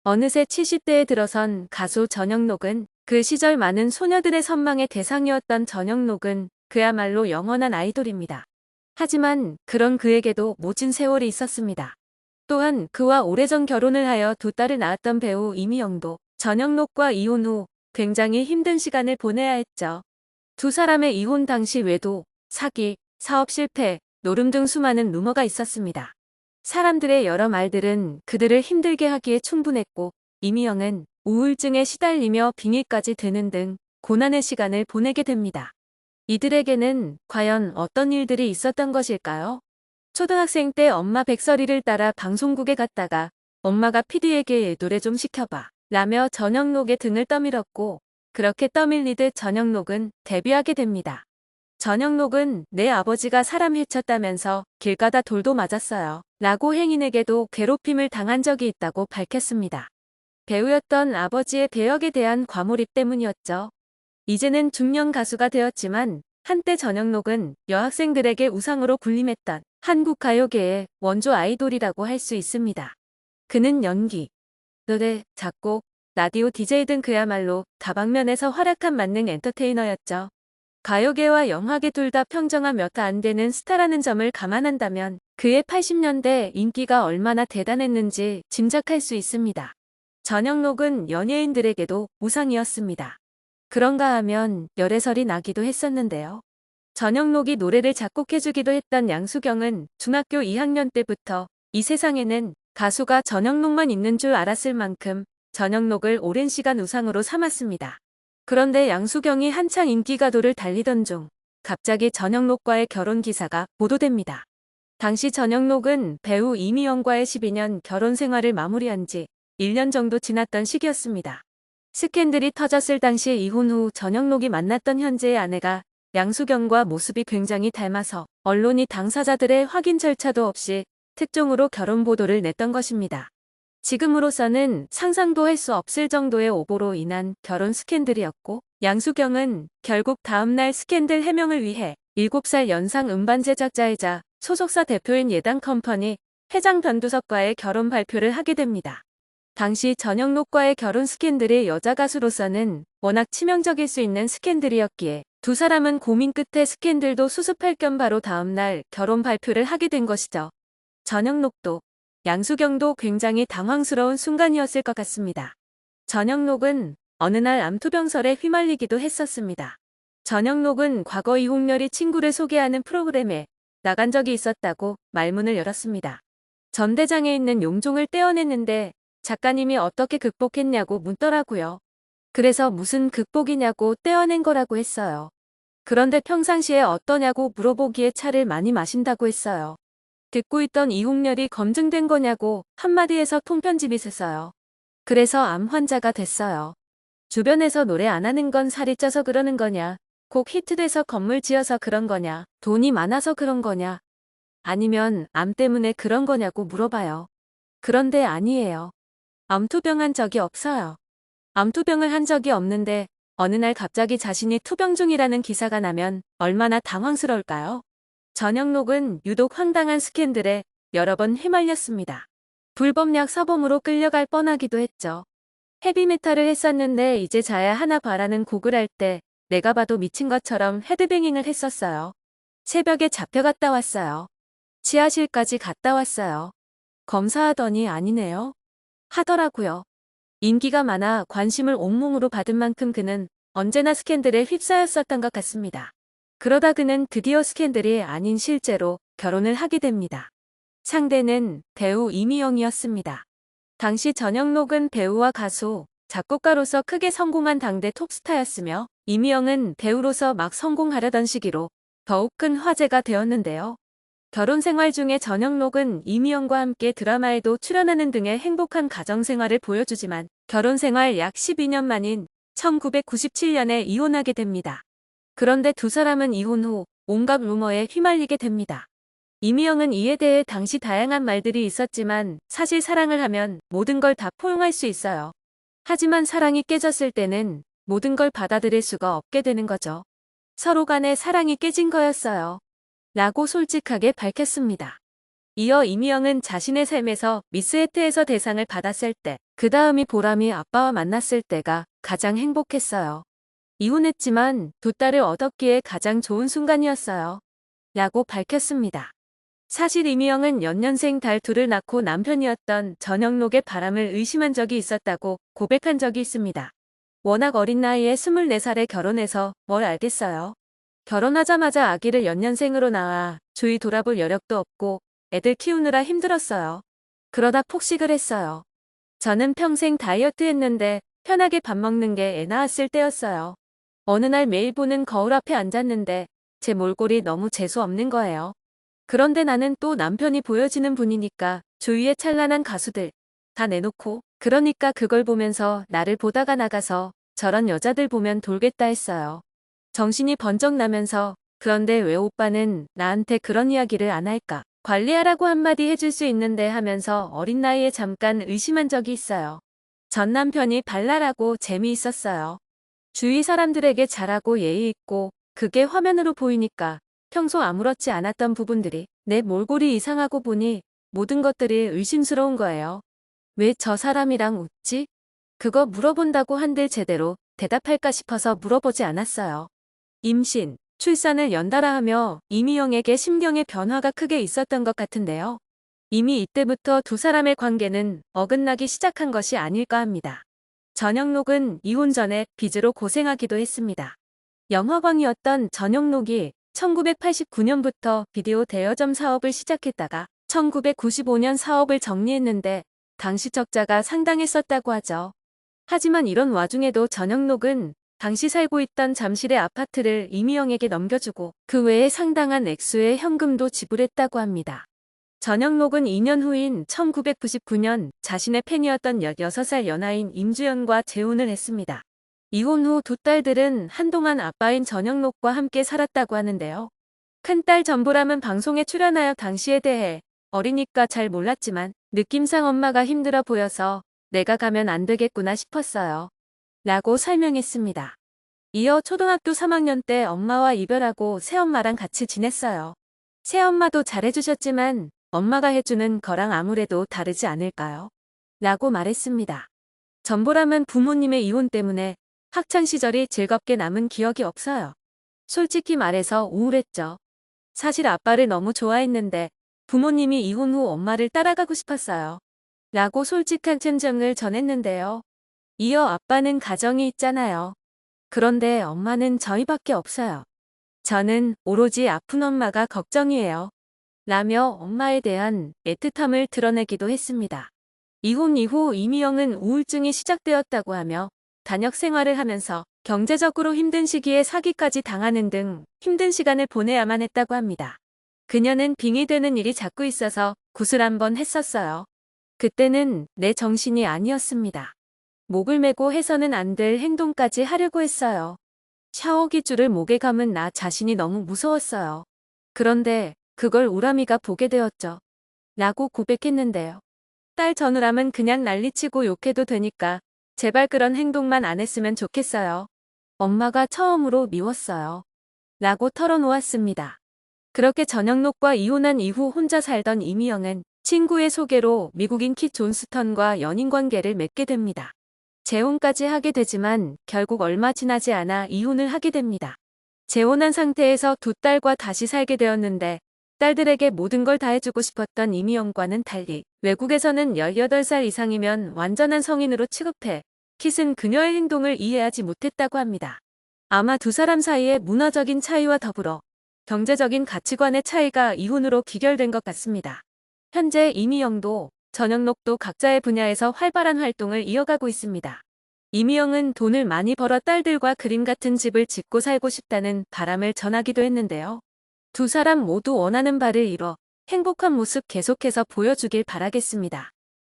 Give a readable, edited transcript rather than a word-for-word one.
어느새 70대에 들어선 가수 전영록은 그 시절 많은 소녀들의 선망의 대상이었던 전영록은 그야말로 영원한 아이돌입니다. 하지만 그런 그에게도 모진 세월이 있었습니다. 또한 그와 오래전 결혼을 하여 두 딸을 낳았던 배우 이미영도 전영록과 이혼 후 굉장히 힘든 시간을 보내야 했죠. 두 사람의 이혼 당시 외도, 사기, 사업 실패, 노름 등 수많은 루머가 있었습니다. 사람들의 여러 말들은 그들을 힘들게 하기에 충분했고 이미영은 우울증에 시달리며 빙의까지 드는 등 고난의 시간을 보내게 됩니다. 이들에게는 과연 어떤 일들이 있었던 것일까요? 초등학생 때 엄마 백설이를 따라 방송국에 갔다가 엄마가 PD에게 노래 좀 시켜봐 라며 전영록의 등을 떠밀었고 그렇게 떠밀리듯 전영록은 데뷔하게 됩니다. 전영록은 내 아버지가 사람 해쳤다면서 길 가다 돌도 맞았어요 라고 행인에게도 괴롭힘을 당한 적이 있다고 밝혔습니다. 배우였던 아버지의 배역에 대한 과몰입 때문이었죠. 이제는 중년 가수가 되었지만 한때 전영록은 여학생들에게 우상으로 군림했던 한국 가요계의 원조 아이돌이라고 할 수 있습니다. 그는 연기, 노래, 작곡, 라디오 DJ 등 그야말로 다방면에서 활약한 만능 엔터테이너였죠. 가요계와 영화계 둘 다 평정한 몇 안 되는 스타라는 점을 감안한다면 그의 80년대 인기가 얼마나 대단했는지 짐작할 수 있습니다. 전영록은 연예인들에게도 우상이었습니다. 그런가 하면 열애설이 나기도 했었는데요. 전영록이 노래를 작곡해주기도 했던 양수경은 중학교 2학년 때부터 이 세상에는 가수가 전영록만 있는 줄 알았을 만큼 전영록을 오랜 시간 우상으로 삼았습니다. 그런데 양수경이 한창 인기가도를 달리던 중 갑자기 전영록과의 결혼 기사가 보도됩니다. 당시 전영록은 배우 이미영과의 12년 결혼 생활을 마무리한 지 1년 정도 지났던 시기였습니다. 스캔들이 터졌을 당시 이혼 후 전영록이 만났던 현재의 아내가 양수경과 모습이 굉장히 닮아서 언론이 당사자들의 확인 절차도 없이 특종으로 결혼 보도를 냈던 것입니다. 지금으로서는 상상도 할 수 없을 정도의 오보로 인한 결혼 스캔들이었고 양수경은 결국 다음날 스캔들 해명을 위해 7살 연상 음반 제작자이자 소속사 대표인 예당컴퍼니 회장 변두석과의 결혼 발표를 하게 됩니다. 당시 전영록과의 결혼 스캔들이 여자 가수로서는 워낙 치명적일 수 있는 스캔들이었기에 두 사람은 고민 끝에 스캔들도 수습할 겸 바로 다음날 결혼 발표를 하게 된 것이죠. 전영록도 양수경도 굉장히 당황스러운 순간이었을 것 같습니다. 전영록은 어느 날 암투병설에 휘말리기도 했었습니다. 전영록은 과거 이홍렬이 친구를 소개하는 프로그램에 나간 적이 있었다고 말문을 열었습니다. 전대장에 있는 용종을 떼어냈는데 작가님이 어떻게 극복했냐고 묻더라고요. 그래서 무슨 극복이냐고 떼어낸 거라고 했어요. 그런데 평상시에 어떠냐고 물어보기에 차를 많이 마신다고 했어요. 듣고 있던 이홍렬이 검증된 거냐고 한마디에서 통편집이 샜어요. 그래서 암 환자가 됐어요. 주변에서 노래 안 하는 건 살이 쪄서 그러는 거냐, 곡 히트돼서 건물 지어서 그런 거냐, 돈이 많아서 그런 거냐, 아니면 암 때문에 그런 거냐고 물어봐요. 그런데 아니에요. 암투병한 적이 없어요. 암투병을 한 적이 없는데 어느 날 갑자기 자신이 투병 중이라는 기사가 나면 얼마나 당황스러울까요? 전영록은 유독 황당한 스캔들에 여러 번 휘말렸습니다. 불법약 서범으로 끌려갈 뻔하기도 했죠. 헤비메탈을 했었는데 이제 자야 하나 봐라는 곡을 할 때 내가 봐도 미친 것처럼 헤드뱅잉을 했었어요. 새벽에 잡혀갔다 왔어요. 지하실까지 갔다 왔어요. 검사하더니 아니네요. 하더라고요. 인기가 많아 관심을 온몸으로 받은 만큼 그는 언제나 스캔들에 휩싸였었던 것 같습니다. 그러다 그는 드디어 스캔들이 아닌 실제로 결혼을 하게 됩니다. 상대는 배우 이미영이었습니다. 당시 전영록은 배우와 가수, 작곡가로서 크게 성공한 당대 톱스타였으며 이미영은 배우로서 막 성공하려던 시기로 더욱 큰 화제가 되었는데요. 결혼 생활 중에 전영록은 이미영과 함께 드라마에도 출연하는 등의 행복한 가정생활을 보여주지만 결혼 생활 약 12년 만인 1997년에 이혼하게 됩니다. 그런데 두 사람은 이혼 후 온갖 루머에 휘말리게 됩니다. 이미영은 이에 대해 당시 다양한 말들이 있었지만 사실 사랑을 하면 모든 걸 다 포용할 수 있어요. 하지만 사랑이 깨졌을 때는 모든 걸 받아들일 수가 없게 되는 거죠. 서로 간의 사랑이 깨진 거였어요. 라고 솔직하게 밝혔습니다. 이어 이미영은 자신의 삶에서 미스 해트에서 대상을 받았을 때 그 다음이 보람이 아빠와 만났을 때가 가장 행복했어요. 이혼했지만 두 딸을 얻었기에 가장 좋은 순간이었어요. 라고 밝혔습니다. 사실 이미영은 연년생 달 둘을 낳고 남편이었던 전영록의 바람을 의심한 적이 있었다고 고백한 적이 있습니다. 워낙 어린 나이에 24살에 결혼해서 뭘 알겠어요. 결혼하자마자 아기를 연년생으로 낳아 주위 돌아볼 여력도 없고 애들 키우느라 힘들었어요. 그러다 폭식을 했어요. 저는 평생 다이어트 했는데 편하게 밥 먹는 게 애 낳았을 때였어요. 어느 날 매일 보는 거울 앞에 앉았는데 제 몰골이 너무 재수 없는 거예요. 그런데 나는 또 남편이 보여지는 분이니까 주위에 찬란한 가수들 다 내놓고 그러니까 그걸 보면서 나를 보다가 나가서 저런 여자들 보면 돌겠다 했어요. 정신이 번쩍 나면서 그런데 왜 오빠는 나한테 그런 이야기를 안 할까? 관리하라고 한마디 해줄 수 있는데 하면서 어린 나이에 잠깐 의심한 적이 있어요. 전 남편이 발랄하고 재미있었어요. 주위 사람들에게 잘하고 예의 있고 그게 화면으로 보이니까 평소 아무렇지 않았던 부분들이 내 몰골이 이상하고 보니 모든 것들이 의심스러운 거예요. 왜 저 사람이랑 웃지? 그거 물어본다고 한들 제대로 대답할까 싶어서 물어보지 않았어요. 임신, 출산을 연달아 하며 이미영에게 심경의 변화가 크게 있었던 것 같은데요. 이미 이때부터 두 사람의 관계는 어긋나기 시작한 것이 아닐까 합니다. 전영록은 이혼 전에 빚으로 고생하기도 했습니다. 영화광이었던 전영록이 1989년부터 비디오 대여점 사업을 시작했다가 1995년 사업을 정리했는데 당시 적자가 상당했었다고 하죠. 하지만 이런 와중에도 전영록은 당시 살고 있던 잠실의 아파트를 이미영에게 넘겨주고 그 외에 상당한 액수의 현금도 지불했다고 합니다. 전영록은 2년 후인 1999년 자신의 팬이었던 16살 연하인 임주연과 재혼을 했습니다. 이혼 후 두 딸들은 한동안 아빠인 전영록과 함께 살았다고 하는데요. 큰딸 전보람은 방송에 출연하여 당시에 대해 어리니까 잘 몰랐지만 느낌상 엄마가 힘들어 보여서 내가 가면 안 되겠구나 싶었어요. 라고 설명했습니다. 이어 초등학교 3학년 때 엄마와 이별하고 새엄마랑 같이 지냈어요. 새엄마도 잘해주셨지만 엄마가 해주는 거랑 아무래도 다르지 않을까요? 라고 말했습니다. 전보람은 부모님의 이혼 때문에 학창시절이 즐겁게 남은 기억이 없어요. 솔직히 말해서 우울했죠. 사실 아빠를 너무 좋아했는데 부모님이 이혼 후 엄마를 따라가고 싶었어요. 라고 솔직한 심정을 전했는데요. 이어 아빠는 가정이 있잖아요. 그런데 엄마는 저희밖에 없어요. 저는 오로지 아픈 엄마가 걱정이에요. 라며 엄마에 대한 애틋함을 드러내기도 했습니다. 이혼 이후 이미영은 우울증이 시작되었다고 하며 단역 생활을 하면서 경제적으로 힘든 시기에 사기까지 당하는 등 힘든 시간을 보내야만 했다고 합니다. 그녀는 빙의되는 일이 자꾸 있어서 굿을 한번 했었어요. 그때는 내 정신이 아니었습니다. 목을 메고 해서는 안 될 행동까지 하려고 했어요. 샤워기 줄을 목에 감은 나 자신이 너무 무서웠어요. 그런데 그걸 우람이가 보게 되었죠. 라고 고백했는데요. 딸 전우람은 그냥 난리치고 욕해도 되니까 제발 그런 행동만 안 했으면 좋겠어요. 엄마가 처음으로 미웠어요. 라고 털어놓았습니다. 그렇게 전영록과 이혼한 이후 혼자 살던 이미영은 친구의 소개로 미국인 킷 존스턴과 연인관계를 맺게 됩니다. 재혼까지 하게 되지만 결국 얼마 지나지 않아 이혼을 하게 됩니다. 재혼한 상태에서 두 딸과 다시 살게 되었는데 딸들에게 모든 걸 다 해주고 싶었던 이미영과는 달리 외국에서는 18살 이상이면 완전한 성인으로 취급해 킷은 그녀의 행동을 이해하지 못했다고 합니다. 아마 두 사람 사이의 문화적인 차이와 더불어 경제적인 가치관의 차이가 이혼으로 귀결된 것 같습니다. 현재 이미영도 전영록도 각자의 분야에서 활발한 활동을 이어가고 있습니다. 이미영은 돈을 많이 벌어 딸들과 그림 같은 집을 짓고 살고 싶다는 바람을 전하기도 했는데요. 두 사람 모두 원하는 바를 이뤄 행복한 모습 계속해서 보여주길 바라겠습니다.